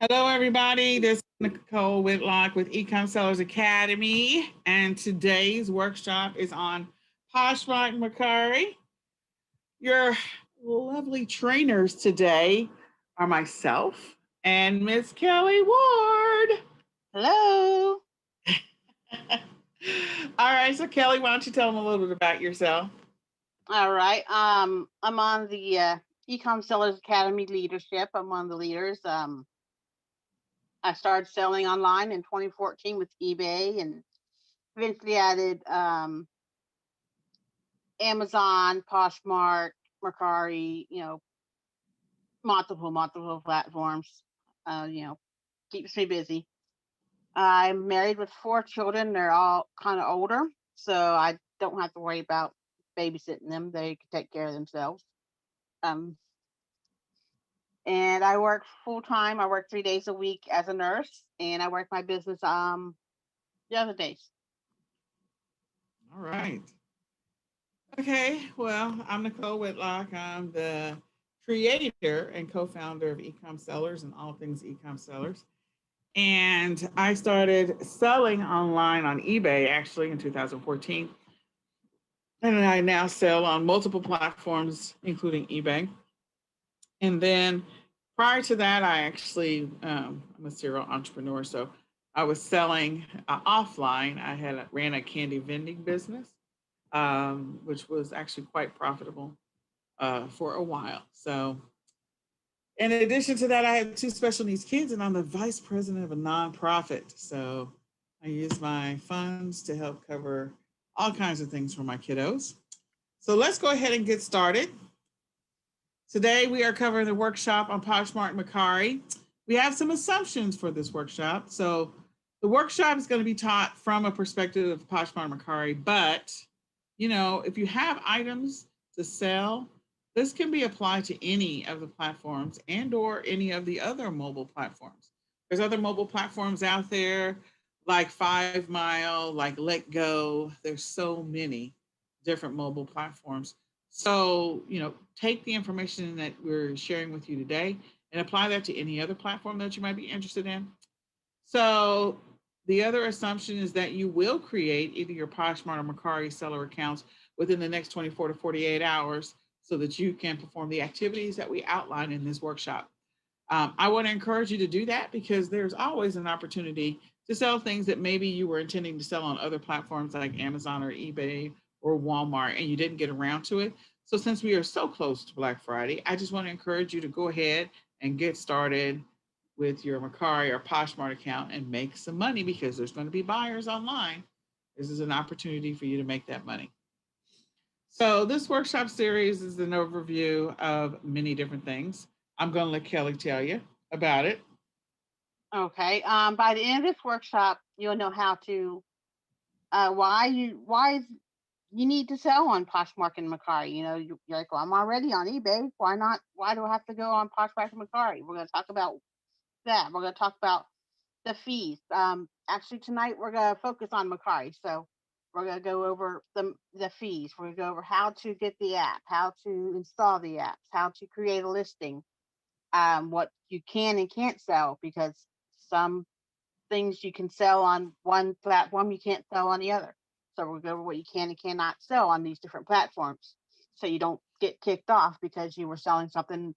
Hello, everybody. This is Nicole Whitlock with eCom Sellers Academy, and today's workshop is on Posh and Macari. Your lovely trainers today are myself and Miss Kelly Ward. Hello. All right, so Kelly, why don't you tell them a little bit about yourself? All right. I'm on the Ecom Sellers Academy leadership. I'm one of the leaders. I started selling online in 2014 with eBay, and eventually added Amazon, Poshmark, Mercari. Multiple platforms. Keeps me busy. I'm married with 4 children. They're all kind of older, so I don't have to worry about babysitting them. They can take care of themselves. Um, and I work full time. I work 3 days a week as a nurse, and I work my business the other days. All right. Okay, well, I'm Nicole Whitlock. I'm the creator and co founder of eCom Sellers and all things eCom Sellers. And I started selling online on eBay actually in 2014. And I now sell on multiple platforms, including eBay. And then prior to that, I actually, I'm a serial entrepreneur. So I was selling offline. Ran a candy vending business, which was actually quite profitable for a while. So in addition to that, I have 2 special needs kids, and I'm the vice president of a nonprofit. So I use my funds to help cover all kinds of things for my kiddos. So let's go ahead and get started. Today, we are covering the workshop on Poshmark Macari. We have some assumptions for this workshop. So the workshop is going to be taught from a perspective of Poshmark Macari, but if you have items to sell, this can be applied to any of the platforms and or any of the other mobile platforms. There's other mobile platforms out there like 5 Mile, like Let Go. There's so many different mobile platforms. So, take the information that we're sharing with you today and apply that to any other platform that you might be interested in. So, the other assumption is that you will create either your Poshmark or Macari seller accounts within the next 24 to 48 hours so that you can perform the activities that we outline in this workshop. I want to encourage you to do that because there's always an opportunity to sell things that maybe you were intending to sell on other platforms like Amazon or eBay or Walmart and you didn't get around to it. So, since we are so close to Black Friday, I just want to encourage you to go ahead and get started with your Macari or Poshmark account and make some money because there's going to be buyers online. This is an opportunity for you to make that money. So, this workshop series is an overview of many different things. I'm going to let Kelly tell you about it. Okay. By the end of this workshop, you'll know how to why you need to sell on Poshmark and Mercari. You're like, well, I'm already on eBay. Why not? Why do I have to go on Poshmark and Mercari? We're going to talk about that. We're going to talk about the fees. Actually, tonight we're going to focus on Macari. So we're going to go over the fees. We're going to go over how to get the app, how to install the apps, how to create a listing, what you can and can't sell, because some things you can sell on one platform, you can't sell on the other. So we're going to go over what you can and cannot sell on these different platforms, so you don't get kicked off because you were selling something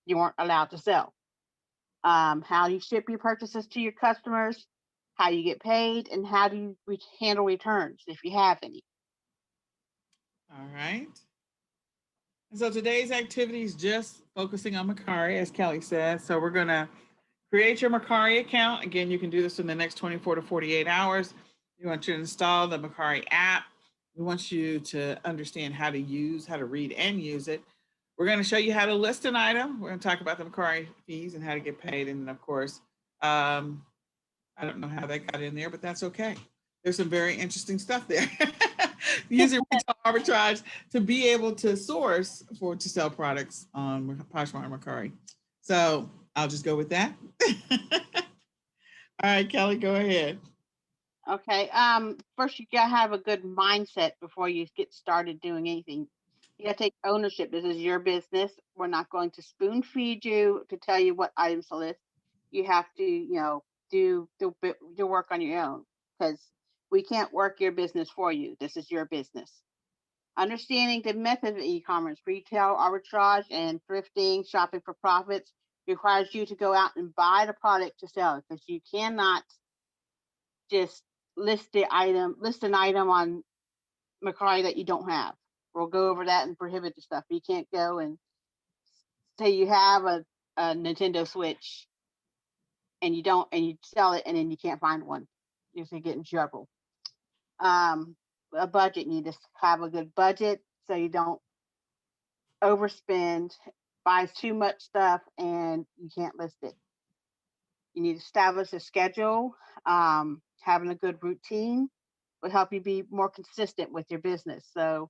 you weren't allowed to sell. How you ship your purchases to your customers, how you get paid, and how do you handle returns if you have any. All right. And so today's activity is just focusing on Macari, as Kelly said. So we're going to create your Macari account. Again, you can do this in the next 24 to 48 hours. You want to install the Macari app. We want you to understand how to read and use it. We're going to show you how to list an item. We're going to talk about the Macari fees and how to get paid. And then, of course, I don't know how that got in there, but that's okay. There's some very interesting stuff there. Using retail arbitrage to be able to source to sell products on Poshmark and Macari. So I'll just go with that. All right, Kelly, go ahead. Okay. First you gotta have a good mindset before you get started doing anything. You gotta take ownership. This is your business. We're not going to spoon feed you to tell you what items to list. You have to, do the work on your own, because we can't work your business for you. This is your business. Understanding the method of e-commerce, retail arbitrage, and thrifting, shopping for profits requires you to go out and buy the product to sell, because you cannot just list an item on Mercari that you don't have. We'll go over that and prohibit the stuff. You can't go and say you have a Nintendo Switch and you don't, and you sell it and then you can't find one. You're gonna get in trouble. Um, a budget, you need to have a good budget so you don't overspend, buy too much stuff, and you can't list it. You need to establish a schedule. Having a good routine will help you be more consistent with your business. So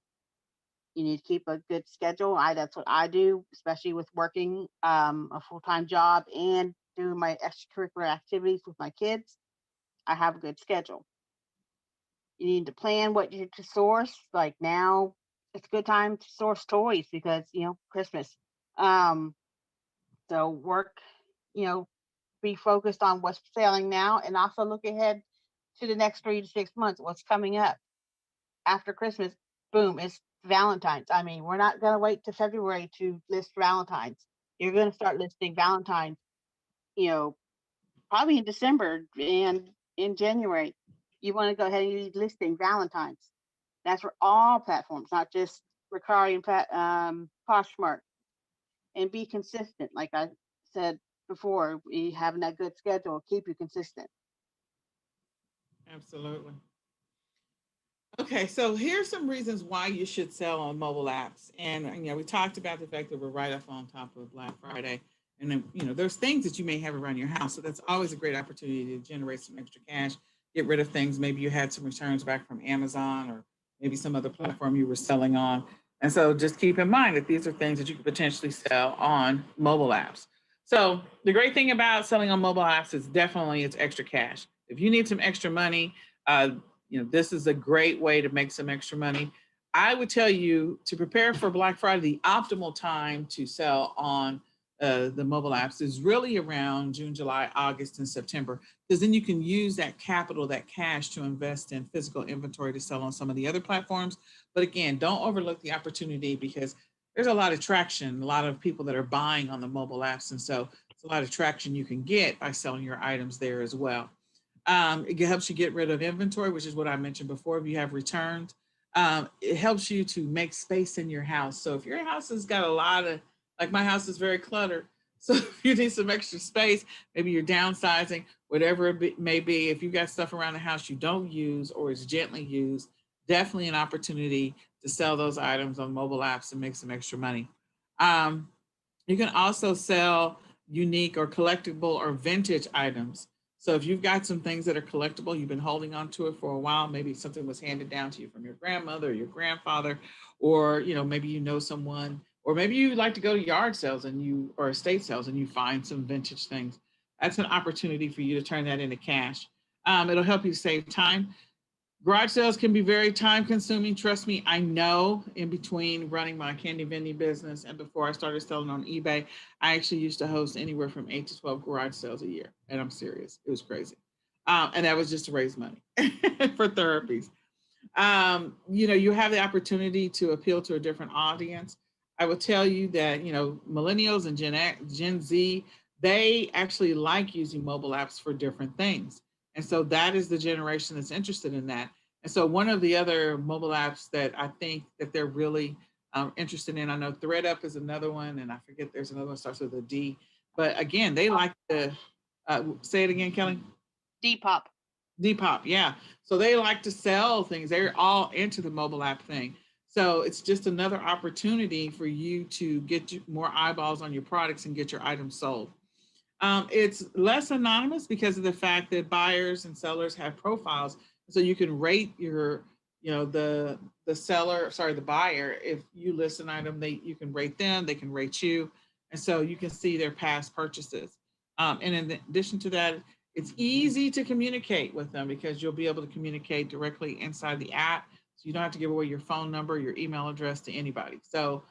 you need to keep a good schedule. That's what I do, especially with working a full-time job and doing my extracurricular activities with my kids. I have a good schedule. You need to plan what you to source. Like now, it's a good time to source toys because Christmas. Um, so work, you know, be focused on what's selling now, and also look ahead to the next 3 to 6 months. What's coming up after Christmas? Boom! It's Valentine's. I mean, we're not gonna wait to February to list Valentine's. You're gonna start listing Valentine's. You know, probably in December and in January. You want to go ahead and use listing Valentine's. That's for all platforms, not just Recari and Poshmark. And be consistent. Like I said before, having that good schedule will keep you consistent. Absolutely. Okay, so here's some reasons why you should sell on mobile apps. And we talked about the fact that we're right up on top of Black Friday. And then, there's things that you may have around your house. So that's always a great opportunity to generate some extra cash, get rid of things. Maybe you had some returns back from Amazon or maybe some other platform you were selling on. And so just keep in mind that these are things that you could potentially sell on mobile apps. So the great thing about selling on mobile apps is definitely it's extra cash. If you need some extra money, this is a great way to make some extra money. I would tell you to prepare for Black Friday, the optimal time to sell on the mobile apps is really around June, July, August, and September, because then you can use that capital, that cash to invest in physical inventory to sell on some of the other platforms. But again, don't overlook the opportunity because there's a lot of traction, a lot of people that are buying on the mobile apps. And so it's a lot of traction you can get by selling your items there as well. It helps you get rid of inventory, which is what I mentioned before. If you have returns, it helps you to make space in your house. So if your house has got a lot of, like my house is very cluttered. So if you need some extra space, maybe you're downsizing, whatever it may be. If you've got stuff around the house you don't use or is gently used, definitely an opportunity to sell those items on mobile apps and make some extra money. Um, you can also sell unique or collectible or vintage items. So if you've got some things that are collectible, you've been holding on to it for a while, maybe something was handed down to you from your grandmother or your grandfather, or maybe someone, or maybe you like to go to yard sales or estate sales and you find some vintage things. That's an opportunity for you to turn that into cash. It'll help you save time. Garage sales can be very time consuming. Trust me, I know. In between running my candy vending business and before I started selling on eBay, I actually used to host anywhere from 8 to 12 garage sales a year. And I'm serious. It was crazy. And that was just to raise money for therapies. You have the opportunity to appeal to a different audience. I will tell you that, millennials and Gen Z, they actually like using mobile apps for different things. And so that is the generation that's interested in that. And so one of the other mobile apps that I think that they're really interested in, I know ThreadUp is another one, and I forget there's another one that starts with a D. But again, they like to say it again, Kelly. Depop. Depop, yeah. So they like to sell things. They're all into the mobile app thing. So it's just another opportunity for you to get more eyeballs on your products and get your items sold. It's less anonymous because of the fact that buyers and sellers have profiles. So you can rate the seller, sorry, the buyer. If you list an item, you can rate them, they can rate you. And so you can see their past purchases. And in addition to that, it's easy to communicate with them because you'll be able to communicate directly inside the app. So you don't have to give away your phone number, your email address to anybody. So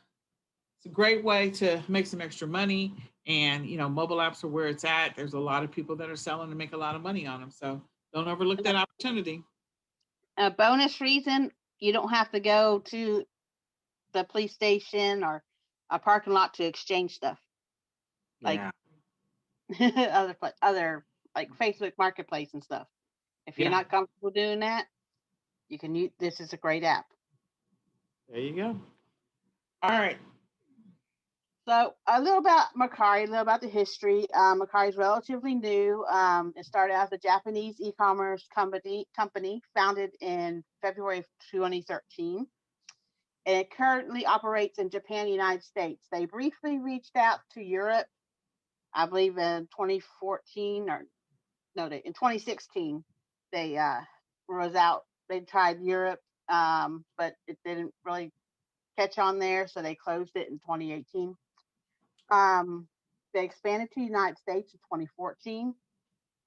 it's a great way to make some extra money. And mobile apps are where it's at. There's a lot of people that are selling to make a lot of money on them. So don't overlook that opportunity. A bonus reason, you don't have to go to the police station or a parking lot to exchange stuff like Yeah. other like Facebook Marketplace and stuff. If you're Yeah. not comfortable doing that, you can use this is a great app. There you go. All right. So a little about Mercari, a little about the history. Mercari is relatively new. It started as a Japanese e-commerce company founded in February of 2013. And it currently operates in Japan and the United States. They briefly reached out to Europe, I believe in 2014 or no, in 2016. They was out. They tried Europe, but it didn't really catch on there, so they closed it in 2018. Um, they expanded to the United States in 2014,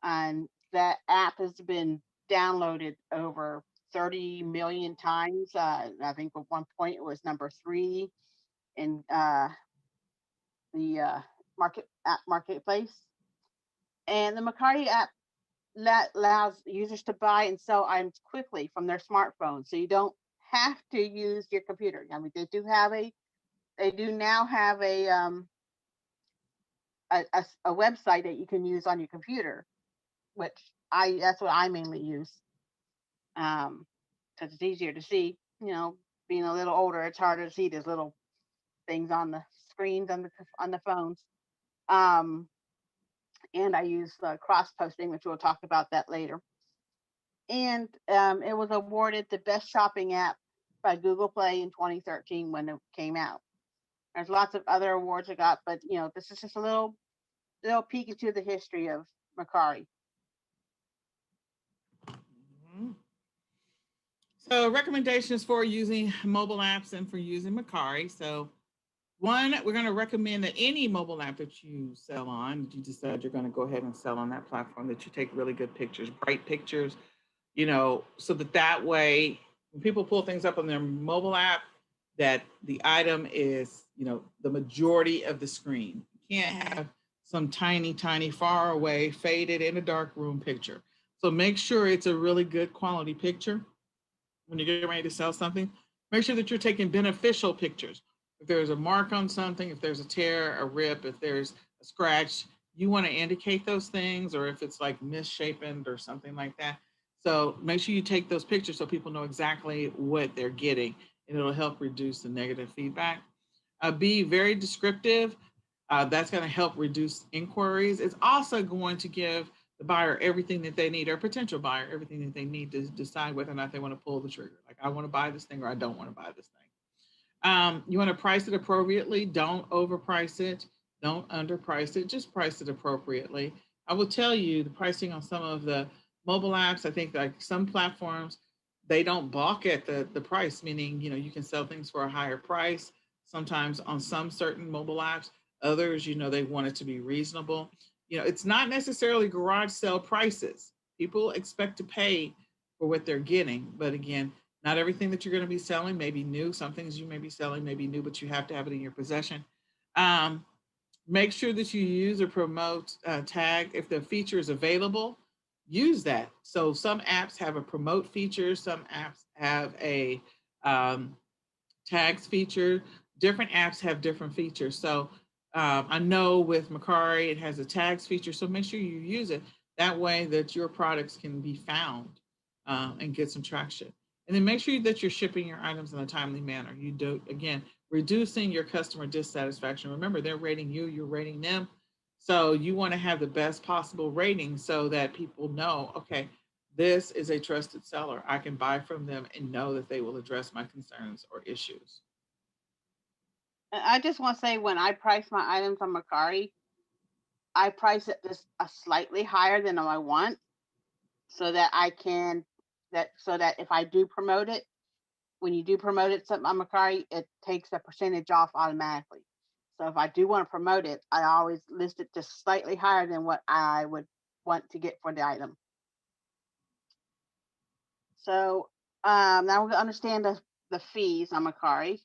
and that app has been downloaded over 30 million times. I think at one point it was number 3 in the marketplace. And the Mercari app allows users to buy and sell items quickly from their smartphone, so you don't have to use your computer. I mean, they do now have a website that you can use on your computer, which I that's what I mainly use, because it's easier to see. Being a little older, it's harder to see these little things on the screens on the phones. Um, and I use cross posting, which we'll talk about that later. And it was awarded the best shopping app by Google Play in 2013 when it came out. There's lots of other awards it got, but this is just a little peek into the history of Mercari. Mhm. So recommendations for using mobile apps and for using Mercari. So one, we're going to recommend that any mobile app that you sell on, that you decide you're going to go ahead and sell on that platform, that you take really good pictures, bright pictures, so that way when people pull things up on their mobile app, that the item is, the majority of the screen. You can't have some tiny, tiny, far away, faded in a dark room picture. So make sure it's a really good quality picture when you're getting ready to sell something. Make sure that you're taking beneficial pictures. If there's a mark on something, if there's a tear, a rip, if there's a scratch, you want to indicate those things, or if it's like misshapen or something like that. So make sure you take those pictures so people know exactly what they're getting, and it'll help reduce the negative feedback. Be very descriptive. That's going to help reduce inquiries. It's also going to give the buyer everything that they need, or potential buyer everything that they need to decide whether or not they want to pull the trigger. Like, I want to buy this thing or I don't want to buy this thing. You want to price it appropriately. Don't overprice it. Don't underprice it. Just price it appropriately. I will tell you the pricing on some of the mobile apps. I think like some platforms, they don't balk at the price, meaning, you can sell things for a higher price. Sometimes on some certain mobile apps, others, they want it to be reasonable. It's not necessarily garage sale prices. People expect to pay for what they're getting. But again, not everything that you're going to be selling may be new. Some things you may be selling may be new, but you have to have it in your possession. Um, Make sure that you use or promote tag. If the feature is available, use that. So some apps have a promote feature. Some apps have a um, tags feature. Different apps have different features. So I know with Mercari, it has a tags feature. So make sure you use it. That way that your products can be found and get some traction. And then make sure that you're shipping your items in a timely manner. You do, again, reducing your customer dissatisfaction. Remember, they're rating you, you're rating them. So you want to have the best possible rating so that people know, okay, this is a trusted seller. I can buy from them and know that they will address my concerns or issues. I just want to say when I price my items on Mercari, I price it just a slightly higher than I want, so that I can so that if I do promote it, when you do promote it something on Mercari, it takes a percentage off automatically. So if I do want to promote it, I always list it just slightly higher than what I would want to get for the item. So now we understand the fees on Mercari.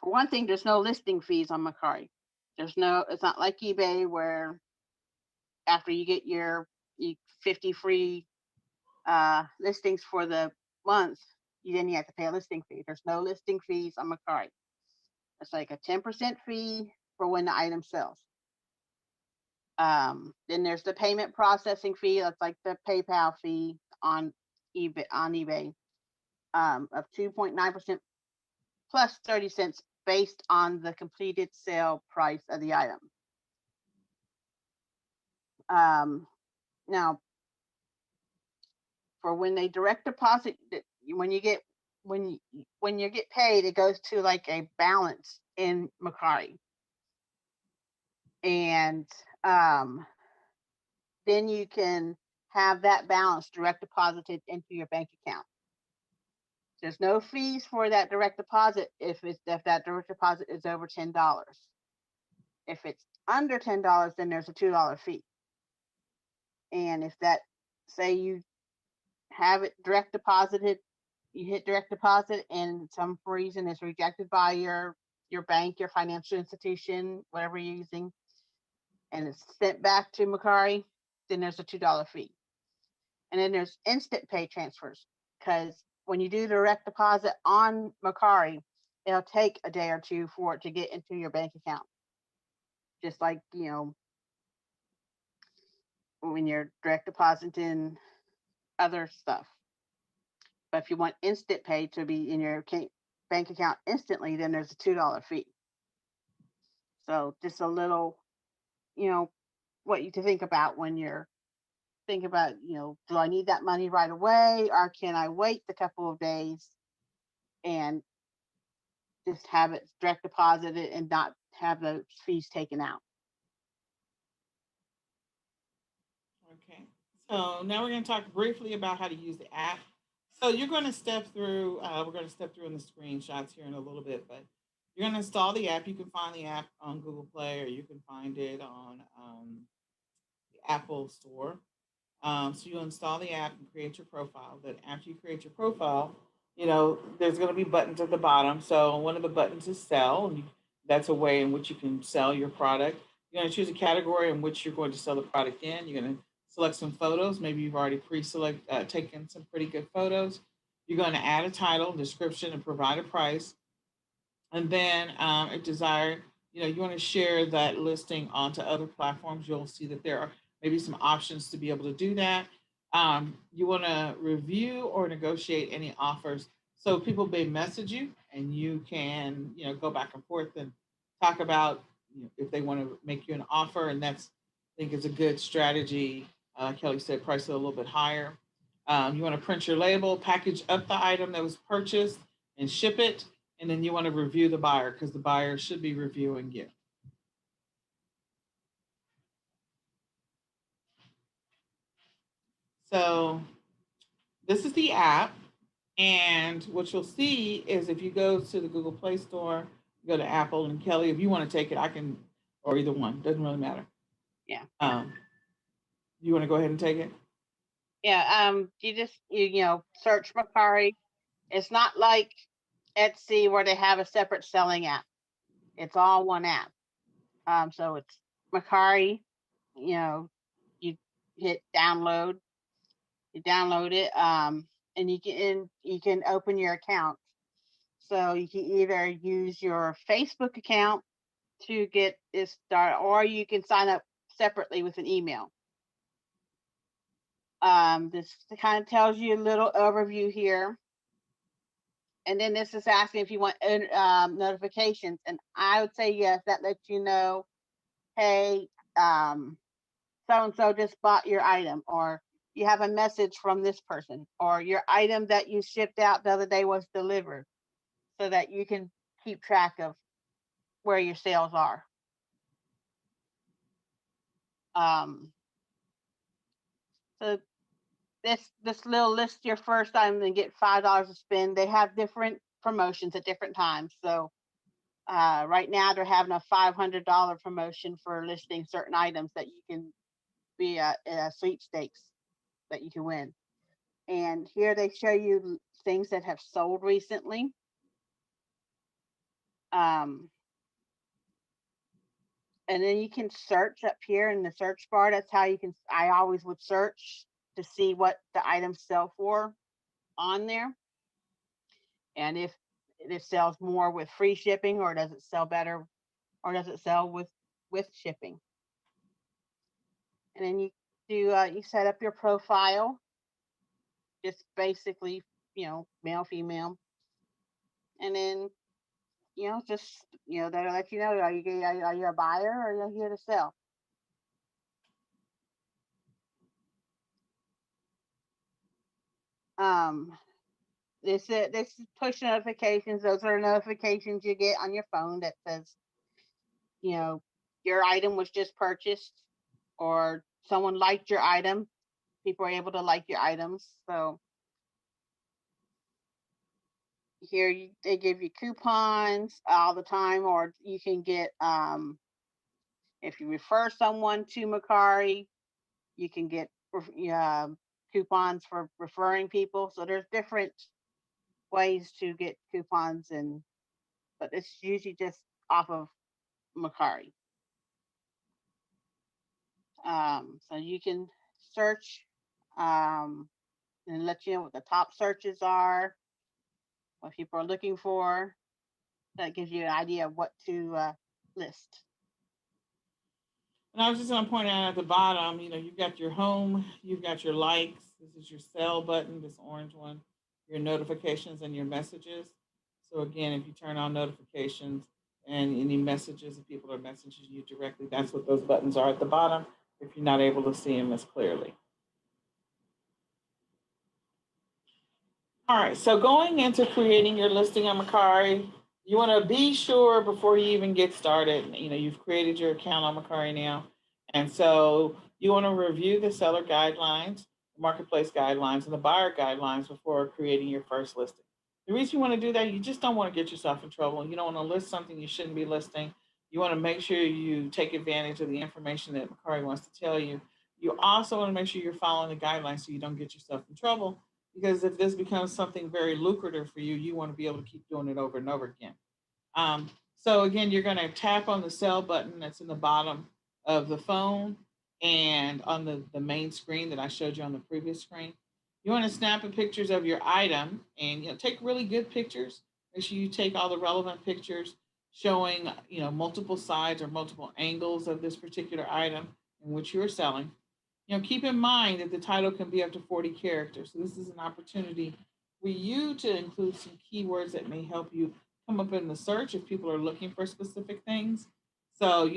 For one thing, there's no listing fees on Mercari. It's not like eBay where after you get your 50 free listings for the month, then you have to pay a listing fee. There's no listing fees on Mercari. It's like a 10% fee for when the item sells. Then there's the payment processing fee. That's like the PayPal fee on eBay of 2.9% plus 30 cents based on the completed sale price of the item. Now, for when they direct deposit, when you get paid, it goes to like a balance in Mercari, and then you can have that balance direct deposited into your bank account. There's no fees for that direct deposit if that direct deposit is over $10. If it's under $10, then there's a $2 fee. And if that, say you have it direct deposited, you hit direct deposit, and some reason it's rejected by your bank, your financial institution, whatever you're using, and it's sent back to Mercari, then there's a $2 fee. And then there's instant pay transfers, because when you do direct deposit on Mercari, it'll take a day or two for it to get into your bank account. Just like, when you're direct depositing other stuff. But if you want instant pay to be in your bank account instantly, then there's a $2 fee. So just a little, what you to think about when you're thinking about, do I need that money right away, or can I wait a couple of days and just have it direct deposited and not have those fees taken out? Okay. So now we're going to talk briefly about how to use the app. So you're going to step through, we're going to step through in the screenshots here in a little bit, but you're going to install the app. You can find the app on Google Play, or you can find it on the Apple Store. So you install the app and create your profile. Then after you create your profile, there's going to be buttons at the bottom. So one of the buttons is sell. And that's a way in which you can sell your product. You're going to choose a category in which you're going to sell the product in. You're going to select some photos. Maybe you've already taken some pretty good photos. You're going to add a title, description, and provide a price. And then if desired, you want to share that listing onto other platforms. You'll see that there are maybe some options to be able to do that. You want to review or negotiate any offers. So people may message you, and you can, go back and forth and talk about if they want to make you an offer. And that's, I think, is a good strategy. Kelly said price it a little bit higher. You want to print your label, package up the item that was purchased, and ship it. And then you want to review the buyer, because the buyer should be reviewing you. So this is the app. And what you'll see is if you go to the Google Play Store, go to Apple, and Kelly, if you want to take it, I can, or either one, doesn't really matter. Yeah. You want to go ahead and take it? Yeah. You just, search Mercari. It's not like Etsy where they have a separate selling app. It's all one app. So it's Mercari. You hit download. You download it, and you can open your account. So you can either use your Facebook account to get this started, or you can sign up separately with an email. This kind of tells you a little overview here. And then this is asking if you want notifications. And I would say yes, that lets you know, hey, so-and-so just bought your item, or you have a message from this person, or your item that you shipped out the other day was delivered, so that you can keep track of where your sales are. So this little list your first item and get $5 to spend. They have different promotions at different times. So right now they're having a $500 promotion for listing certain items that you can be a sweepstakes that you can win. And here they show you things that have sold recently. Um, and then you can search up here in the search bar. That's how you can. I always would search to see what the items sell for on there, and if it sells more with free shipping, or does it sell better, or does it sell with shipping. And then you set up your profile, just basically, male, female, and then just they'll let you know, are you a buyer, or are you here to sell? Um, this push notifications. Those are notifications you get on your phone that says, you know, your item was just purchased, or someone liked your item. People are able to like your items. So here they give you coupons all the time, or you can get, if you refer someone to Macari, you can get coupons for referring people. So there's different ways to get coupons, but it's usually just off of Macari. So you can search, and let you know what the top searches are, what people are looking for. That gives you an idea of what to list. And I was just going to point out at the bottom, you've got your home, you've got your likes. This is your sell button, this orange one, your notifications and your messages. So again, if you turn on notifications and any messages, if people are messaging you directly, that's what those buttons are at the bottom if you're not able to see them as clearly. All right, so going into creating your listing on Macari, you want to be sure before you even get started, you've created your account on Macari now. And so you want to review the seller guidelines, the marketplace guidelines, and the buyer guidelines before creating your first listing. The reason you want to do that, you just don't want to get yourself in trouble. You don't want to list something you shouldn't be listing. You want to make sure you take advantage of the information that Macari wants to tell you. You also want to make sure you're following the guidelines so you don't get yourself in trouble, because if this becomes something very lucrative for you, you want to be able to keep doing it over and over again. So again, you're going to tap on the sell button that's in the bottom of the phone and on the main screen that I showed you on the previous screen. You want to snap pictures of your item, and take really good pictures. Make sure you take all the relevant pictures showing multiple sides or multiple angles of this particular item in which you're selling. Keep in mind that the title can be up to 40 characters. So this is an opportunity for you to include some keywords that may help you come up in the search if people are looking for specific things. So,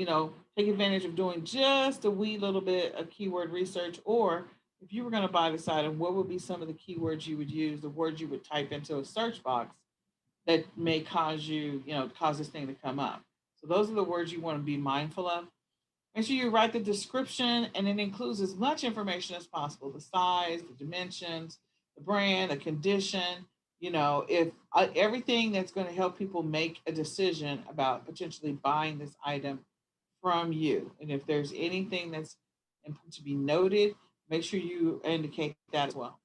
take advantage of doing just a wee little bit of keyword research, or if you were going to buy this item, what would be some of the keywords you would use, the words you would type into a search box that may cause cause this thing to come up. So those are the words you want to be mindful of. Make sure you write the description, and it includes as much information as possible: the size, the dimensions, the brand, the condition. If everything that's going to help people make a decision about potentially buying this item from you. And if there's anything that's important to be noted, make sure you indicate that as well.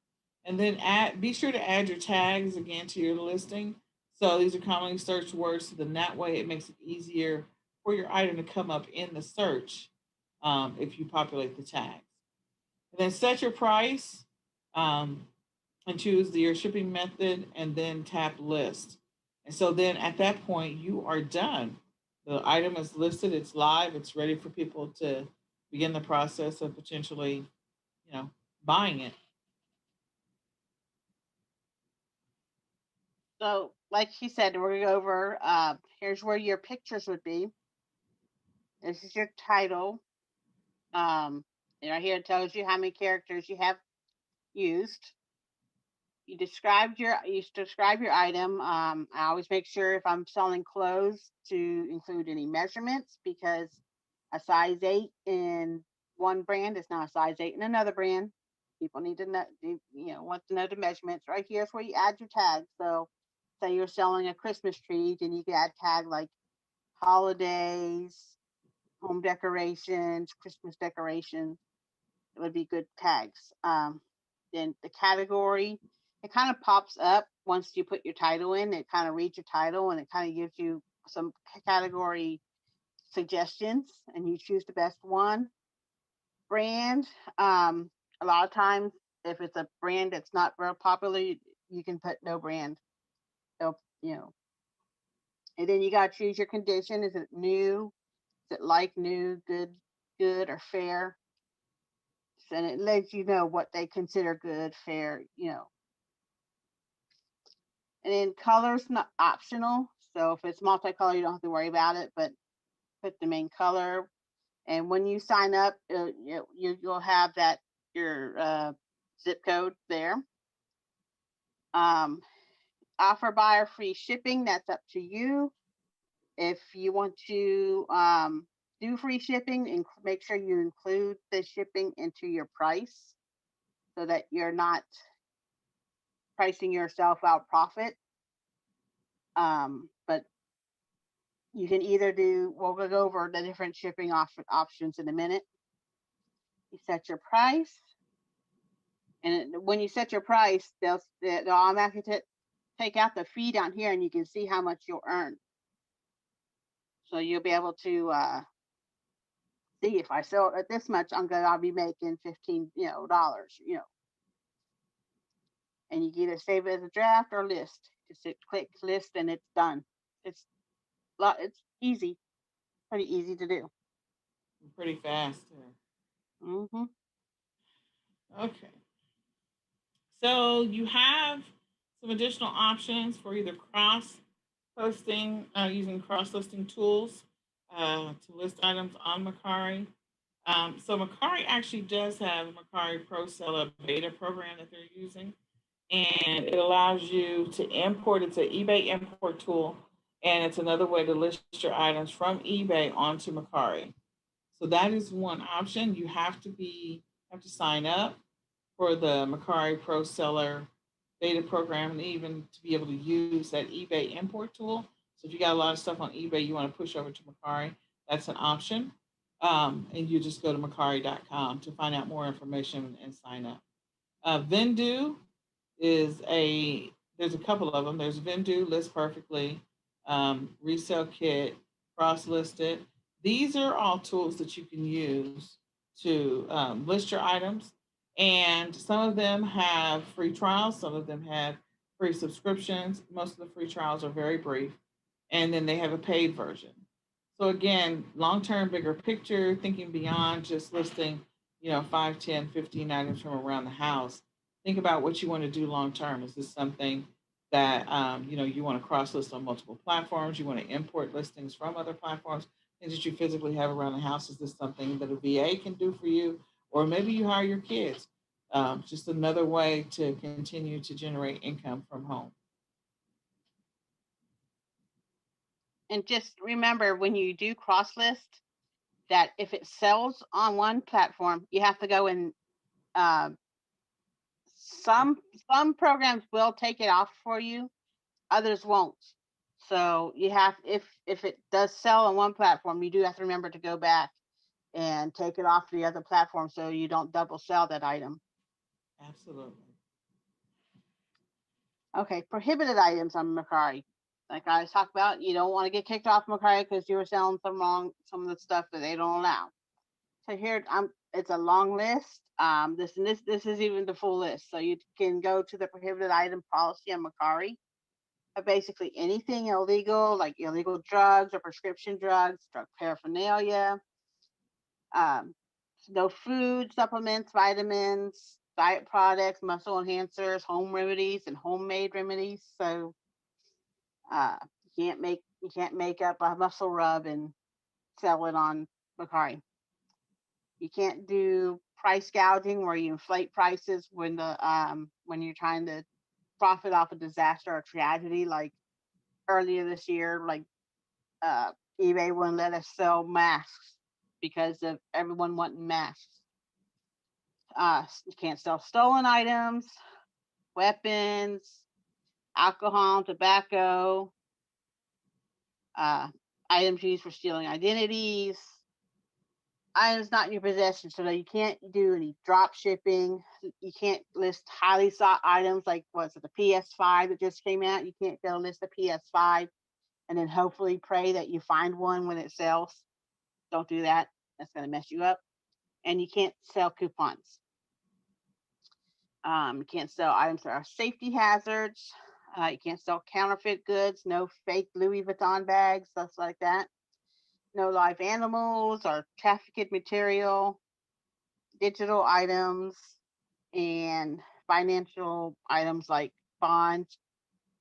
And then be sure to add your tags again to your listing. So these are commonly searched words, so then that way it makes it easier for your item to come up in the search if you populate the tags. And then set your price, and choose your shipping method, and then tap list. And so then at that point, you are done. The item is listed, it's live, it's ready for people to begin the process of potentially, buying it. So, like she said, we're going to go over, here's where your pictures would be. This is your title. And right here it tells you how many characters you have used. You describe your item. I always make sure if I'm selling clothes to include any measurements, because a size 8 in one brand is not a size 8 in another brand. People need to know, want to know the measurements. Right here is where you add your tag. So, say you're selling a Christmas tree, then you can add tag like holidays, home decorations, Christmas decorations. It would be good tags. Then the category, it kind of pops up once you put your title in. It kind of reads your title, and it kind of gives you some category suggestions, and you choose the best one. Brand, a lot of times, if it's a brand that's not real popular, you can put no brand. They'll, you know, and then you got to choose your condition. Is it new? Is it like new, good, or fair? And it lets you know what they consider good, fair, And then color's not optional. So if it's multicolor, you don't have to worry about it, but put the main color. And when you sign up, you'll have that your zip code there. Um, Offer buyer free shipping. That's up to you. If you want to do free shipping, and make sure you include the shipping into your price so that you're not pricing yourself out profit. But you can either do, we'll go over the different shipping options in a minute. You set your price. And when you set your price, they'll automatically take out the fee down here, and you can see how much you'll earn. So you'll be able to see, if I sell it at this much, I'll be making $15, dollars, And you can either save it as a draft or list. Just click list, and it's done. It's easy, pretty easy to do. Pretty fast. Mm-hmm. Okay. So you have some additional options for either cross posting, using cross listing tools to list items on Mercari. So Mercari actually does have a Mercari Pro Seller beta program that they're using, and it allows you to import. It's an eBay import tool, and it's another way to list your items from eBay onto Mercari. So that is one option. You have to sign up for the Mercari Pro Seller beta program, and even to be able to use that eBay import tool. So if you got a lot of stuff on eBay you want to push over to Mercari, that's an option. And you just go to Mercari.com to find out more information and sign up. Vendu there's a couple of them. There's Vendu, List Perfectly, Resale Kit, Cross Listed. These are all tools that you can use to list your items. And some of them have free trials, some of them have free subscriptions. Most of the free trials are very brief. And then they have a paid version. So again, long-term, bigger picture, thinking beyond just listing, 5, 10, 15 items from around the house. Think about what you want to do long-term. Is this something that, you want to cross-list on multiple platforms? You want to import listings from other platforms, things that you physically have around the house? Is this something that a VA can do for you? Or maybe you hire your kids. Just another way to continue to generate income from home. And just remember, when you do cross list, that if it sells on one platform, you have to go and some programs will take it off for you, others won't. So you have, if it does sell on one platform, you do have to remember to go back and take it off the other platform so you don't double sell that item. Absolutely. Okay, prohibited items on Mercari. Like I talked about, you don't want to get kicked off Mercari because you were selling some of the stuff that they don't allow. So here, it's a long list. This is even the full list. So you can go to the prohibited item policy on Mercari. Basically anything illegal, like illegal drugs or prescription drugs, drug paraphernalia, no food, supplements, vitamins, diet products, muscle enhancers, home remedies, and homemade remedies. So you can't make up a muscle rub and sell it on Mercari. You can't do price gouging where you inflate prices when you're trying to profit off a disaster or tragedy, like earlier this year, like eBay wouldn't let us sell masks because of everyone wanting masks. You can't sell stolen items, weapons, alcohol, tobacco, items used for stealing identities, items not in your possession. So that you can't do any drop shipping. You can't list highly sought items like the PS5 that just came out. You can't go list the PS5 and then hopefully pray that you find one when it sells. Don't do that. That's going to mess you up. And you can't sell coupons. You can't sell items that are safety hazards. You can't sell counterfeit goods, no fake Louis Vuitton bags, stuff like that. No live animals or trafficked material, digital items, and financial items like bonds,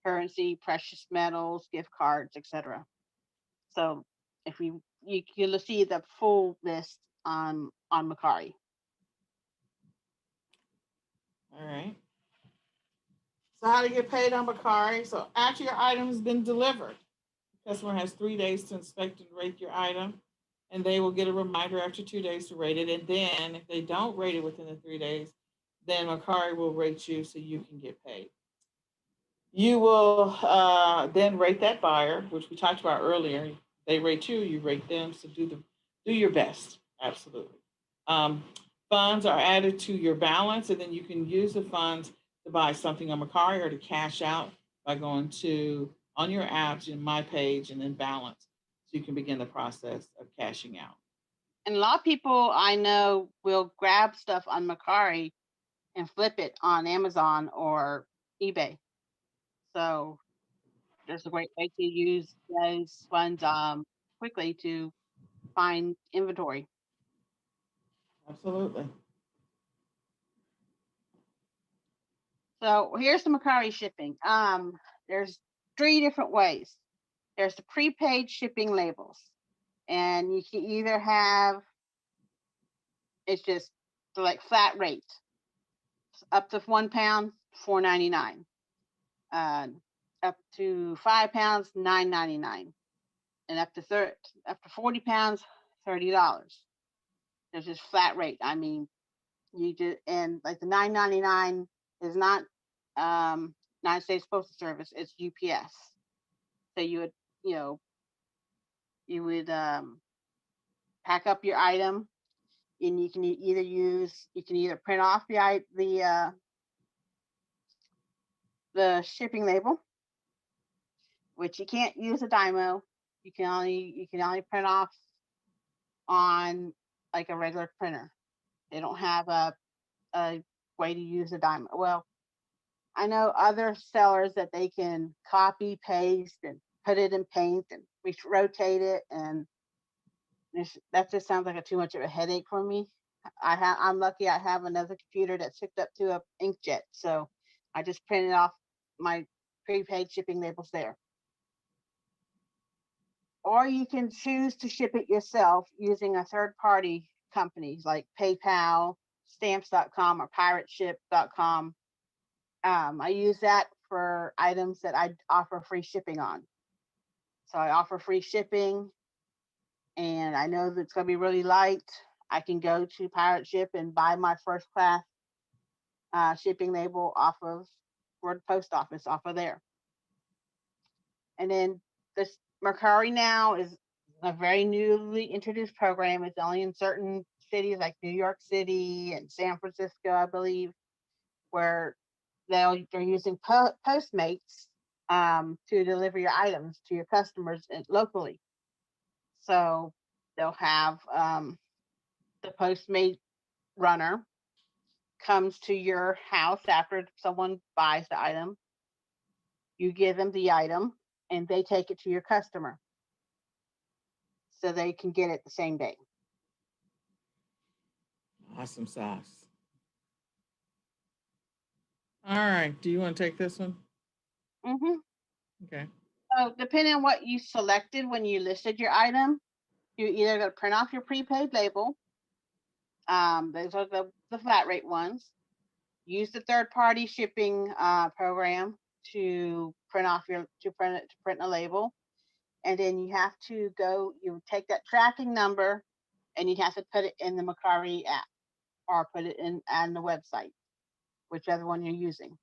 currency, precious metals, gift cards, etc. So if you'll see the full list on Macari. All right. So how to get paid on Bakari? So after your item has been delivered, the customer has 3 days to inspect and rate your item, and they will get a reminder after 2 days to rate it. And then if they don't rate it within the 3 days, then Macari will rate you so you can get paid. You will then rate that buyer, which we talked about earlier. They rate you, you rate them. So do your best. Absolutely. Um, Funds are added to your balance, and then you can use the funds to buy something on Macari or to cash out by going to on your apps in My Page and then Balance, so you can begin the process of cashing out. And a lot of people I know will grab stuff on Macari and flip it on Amazon or eBay. So there's a great way to use those funds quickly to find inventory. Absolutely. So here's the Macari shipping. There's 3 different ways. There's the prepaid shipping labels, and you can either have it's just like flat rate, up to 1 pound, $4.99, up to 5 pounds, $9.99, and up to 40 pounds, $30. There's just flat rate. I mean, you just and like the $9.99 is not United States Postal Service, it's UPS. So you know you would pack up your item, and you can either print off the shipping label, which you can't use a Dymo. You can only print off on like a regular printer. They don't have a way to use a Dymo. Well, I know other sellers that they can copy, paste, and put it in paint and rotate it, and that just sounds like too much of a headache for me. I'm lucky I have another computer that's hooked up to a inkjet, so I just printed off my prepaid shipping labels there. Or you can choose to ship it yourself using a third party companies like PayPal, stamps.com, or pirateship.com. I use that for items that I offer free shipping on. So I offer free shipping, and I know that it's going to be really light. I can go to Pirate Ship and buy my first class shipping label off of for the post office off of there. And then this Mercari now is a very newly introduced program. It's only in certain cities like New York City and San Francisco, I believe, where they're using Postmates to deliver your items to your customers locally. So they'll have the Postmate runner comes to your house after someone buys the item. You give them the item, and they take it to your customer so they can get it the same day. Awesome sauce. All right. Do you want to take this one? Mm-hmm. Okay. So depending on what you selected when you listed your item, you're either going to print off your prepaid label. Those are the flat rate ones. Use the third party shipping program to print a label, and then you have to you take that tracking number, and you have to put it in the Macari app or put it in on the website, whichever one you're using.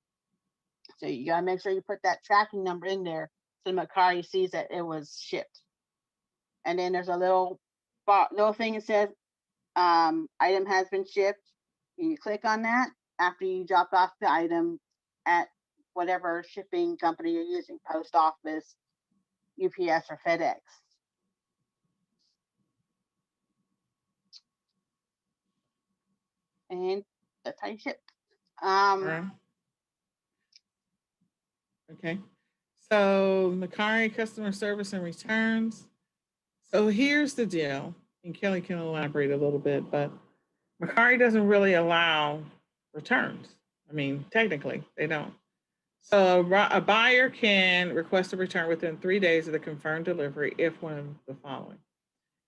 So you gotta make sure you put that tracking number in there so Macari sees that it was shipped. And then there's a little thing that says item has been shipped. You click on that after you drop off the item at whatever shipping company you're using, post office, UPS or FedEx. And that's how you ship. All right. Okay. So Macari customer service and returns. So here's the deal, and Kelly can elaborate a little bit, but Macari doesn't really allow returns. I mean, technically, they don't. So a buyer can request a return within 3 days of the confirmed delivery if one of the following.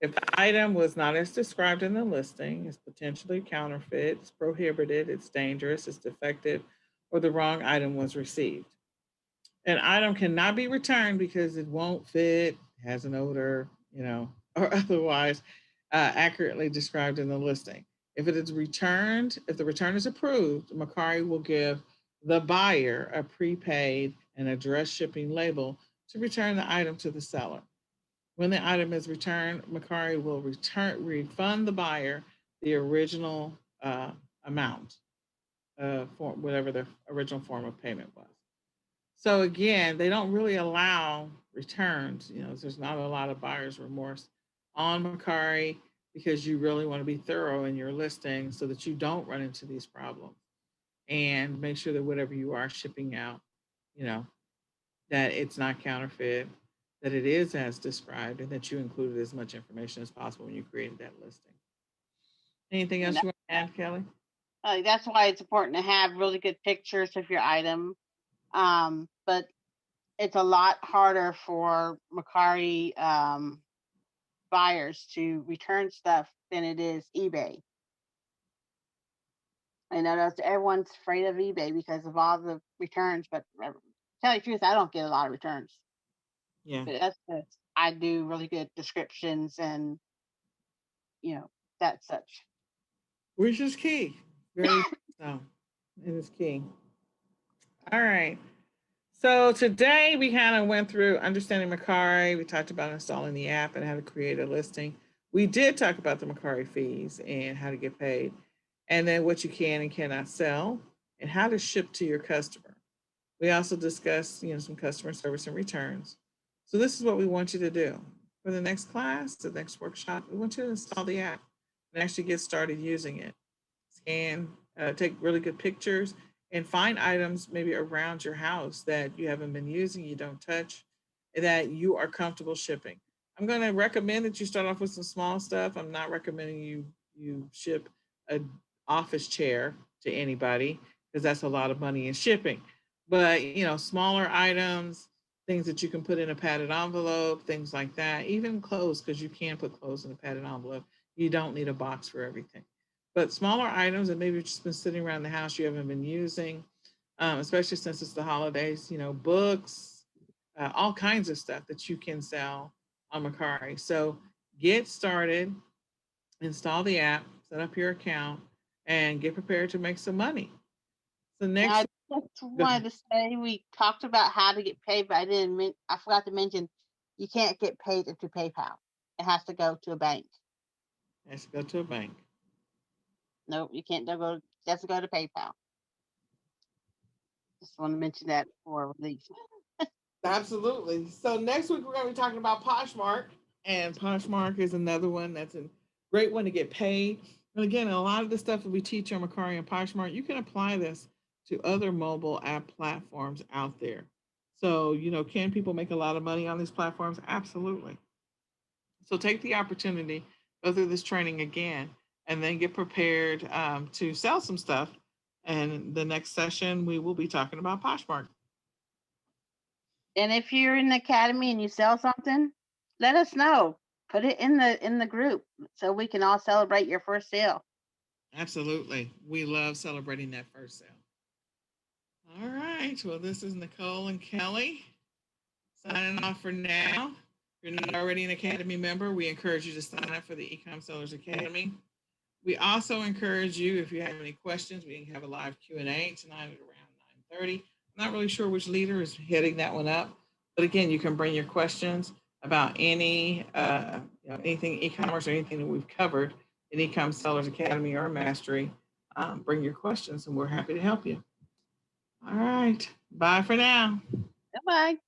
If the item was not as described in the listing, it's potentially counterfeit, it's prohibited, it's dangerous, it's defective, or the wrong item was received. An item cannot be returned because it won't fit, has an odor, or otherwise accurately described in the listing. If it is returned, if the return is approved, Macari will give the buyer a prepaid and address shipping label to return the item to the seller. When the item is returned, Macari will refund the buyer the original amount for whatever the original form of payment was. So again, they don't really allow returns. There's not a lot of buyer's remorse on Macari because you really want to be thorough in your listing so that you don't run into these problems, and make sure that whatever you are shipping out, you know, that it's not counterfeit, that it is as described, and that you included as much information as possible when you created that listing. Anything else you want to add, Kelly? That's why it's important to have really good pictures of your item. But it's a lot harder for Macari buyers to return stuff than it is eBay. I know that everyone's afraid of eBay because of all the returns, but to tell you the truth, I don't get a lot of returns. Yeah. But that's because I do really good descriptions and that such. Which is key. Very so. It is key. All right. So today we kind of went through understanding Macari. We talked about installing the app and how to create a listing. We did talk about the Macari fees and how to get paid, and then what you can and cannot sell, and how to ship to your customer. We also discussed, some customer service and returns. So this is what we want you to do for the next class, the next workshop. We want you to install the app and actually get started using it. Scan, take really good pictures, and find items maybe around your house that you haven't been using, you don't touch, that you are comfortable shipping. I'm going to recommend that you start off with some small stuff. I'm not recommending you ship an office chair to anybody because that's a lot of money in shipping. But smaller items, things that you can put in a padded envelope, things like that. Even clothes, because you can put clothes in a padded envelope. You don't need a box for everything. But smaller items that maybe just been sitting around the house you haven't been using, especially since it's the holidays, books, all kinds of stuff that you can sell on Macari. So get started, install the app, set up your account, and get prepared to make some money. So next, I just wanted to say we talked about how to get paid, but I forgot to mention you can't get paid through PayPal. It has to go to a bank. It has to go to a bank. No, you can't go. It has to go to PayPal. Just want to mention that before we leave. Absolutely. So next week we're going to be talking about Poshmark, and Poshmark is another one that's a great one to get paid. And again, a lot of the stuff that we teach on Macari and Poshmark, you can apply this to other mobile app platforms out there. So, can people make a lot of money on these platforms? Absolutely. So take the opportunity, go through this training again, and then get prepared to sell some stuff. And the next session, we will be talking about Poshmark. And if you're in the academy and you sell something, let us know. Put it in the group so we can all celebrate your first sale. Absolutely. We love celebrating that first sale. All right. Well, this is Nicole and Kelly signing off for now. If you're not already an Academy member, we encourage you to sign up for the eCom Sellers Academy. We also encourage you, if you have any questions, we can have a live Q&A tonight at around 9:30. I'm not really sure which leader is heading that one up, but again, you can bring your questions about anything e-commerce or anything that we've covered in eCom Sellers Academy or Mastery. Bring your questions, and we're happy to help you. All right. Bye for now. Goodbye.